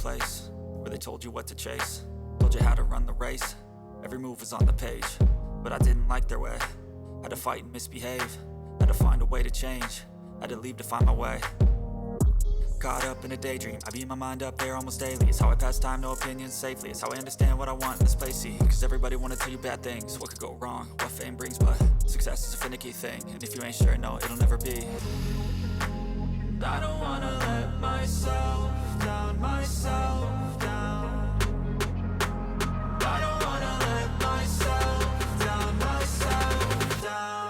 place where they told you what to chase, told you how to run the race. Every move was on the page, but I didn't like their way. Had to fight and misbehave, had to find a way to change, had to leave to find my way. Caught up in a daydream, I beat my mind up there almost daily. It's how I pass time, no opinions safely. It's how I understand what I want in this place, see. Cause everybody wanna tell you bad things, what could go wrong, what fame brings. But success is a finicky thing, and if you ain't sure, no, it'll never be. I don't wanna let myself down, myself down. I don't wanna let myself down, myself down.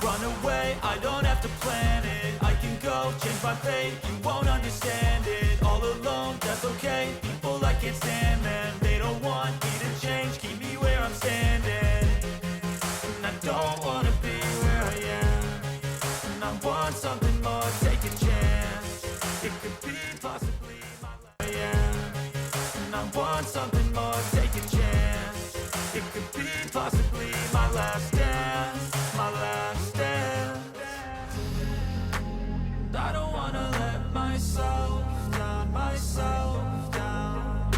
Run away, I don't have to plan it. I can go, change my fate, you won't understand it. All alone, that's okay, people I can't stand them. They don't want me to change, keep me where I'm standing. And I don't wanna be where I am, and I want something more, take a chance. It could be possibly my life. And I want something more, take a chance. It could be possibly my last dance, my last dance. I don't wanna let myself down, myself down.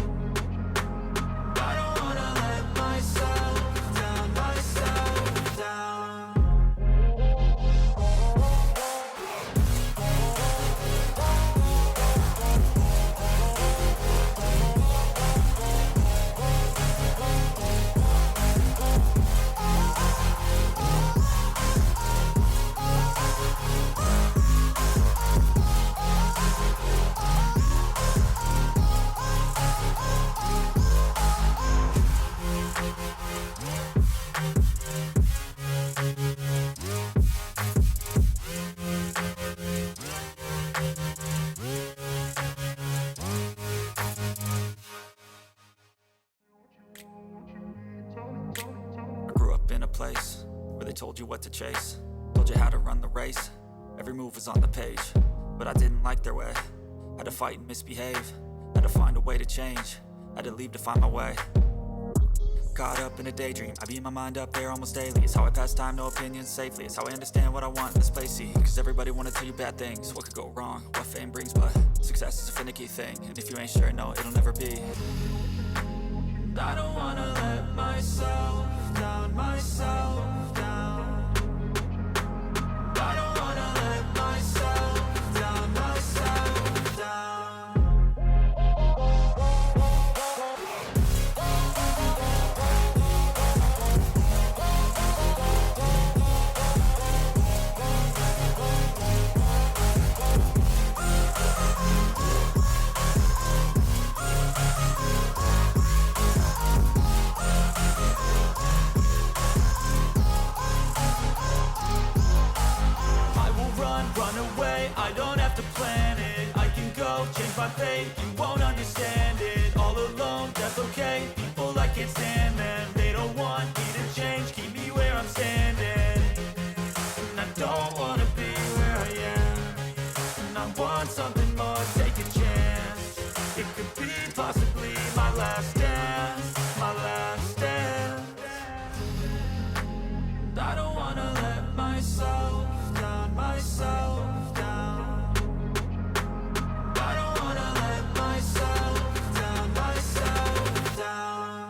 I don't wanna let myself down, myself down. Place where they told you what to chase, told you how to run the race. Every move was on the page, but I didn't like their way. Had to fight and misbehave, had to find a way to change, had to leave to find my way. Caught up in a daydream, I beat my mind up there almost daily. It's how I pass time, no opinions safely. It's how I understand what I want in this place, see. Cause everybody wanna tell you bad things, what could go wrong, what fame brings. But success is a finicky thing, and if you ain't sure, no, it'll never be. I don't wanna let myself down, myself down. I don't wanna let myself down, myself down. Run away, I don't have to plan it. I can go, change my fate, you won't understand it. All alone, that's okay, people I can't stand them. They don't want me to change, keep me where I'm standing. And I don't wanna be where I am, and I want something more, take a chance. It could be possibly my last dance, my last dance. I don't wanna let myself down, myself down. I don't wanna let myself down, myself down.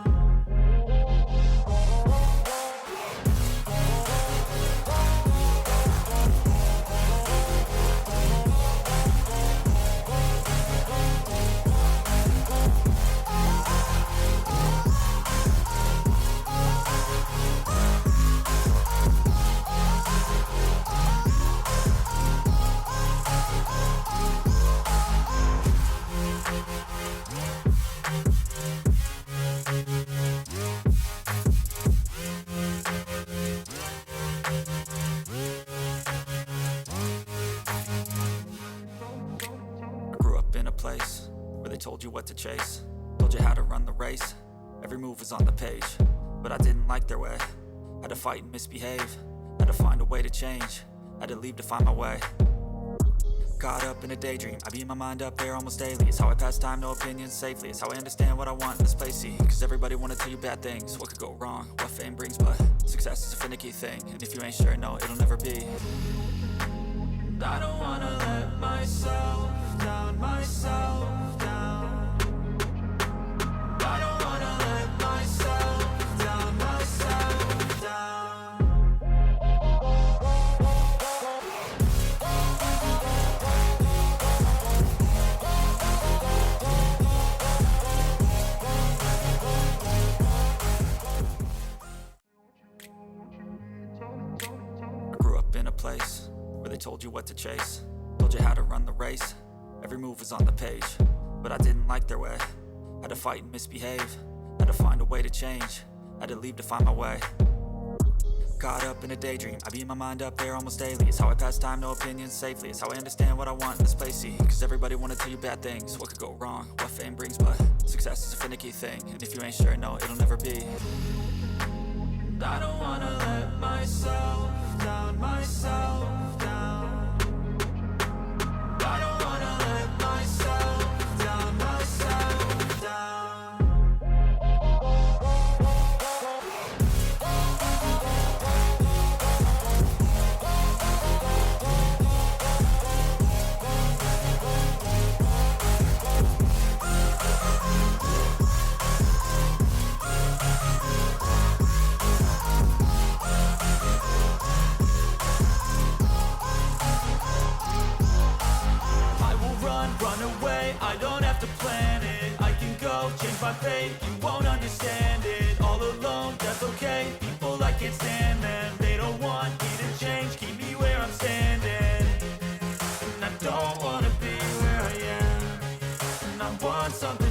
Told you what to chase, told you how to run the race. Every move was on the page, but I didn't like their way. Had to fight and misbehave, had to find a way to change, had to leave to find my way. Caught up in a daydream, I beat my mind up there almost daily. It's how I pass time, no opinions safely. It's how I understand what I want in this place, see. Cause everybody wanna tell you bad things, what could go wrong, what fame brings. But success is a finicky thing, and if you ain't sure, no, it'll never be. I don't wanna let myself down, myself down. I don't wanna let myself down, myself down. I grew up in a place where they told you what to chase, told you how to run the race. Every move was on the page, but I didn't like their way. Had to fight and misbehave, had to find a way to change, had to leave to find my way. Caught up in a daydream, I beat my mind up there almost daily. It's how I pass time, no opinions safely. It's how I understand what I want in this place, see. Cause everybody wanna tell you bad things, what could go wrong, what fame brings. But success is a finicky thing, and if you ain't sure, no, it'll never be. I don't wanna let myself down, myself down. I don't wanna let myself down, myself down. Run away, I don't have to plan it. I can go, change my fate, you won't understand it. All alone, that's okay, people I can't stand them. They don't want me to change, keep me where I'm standing. And I don't wanna be where I am, and I want something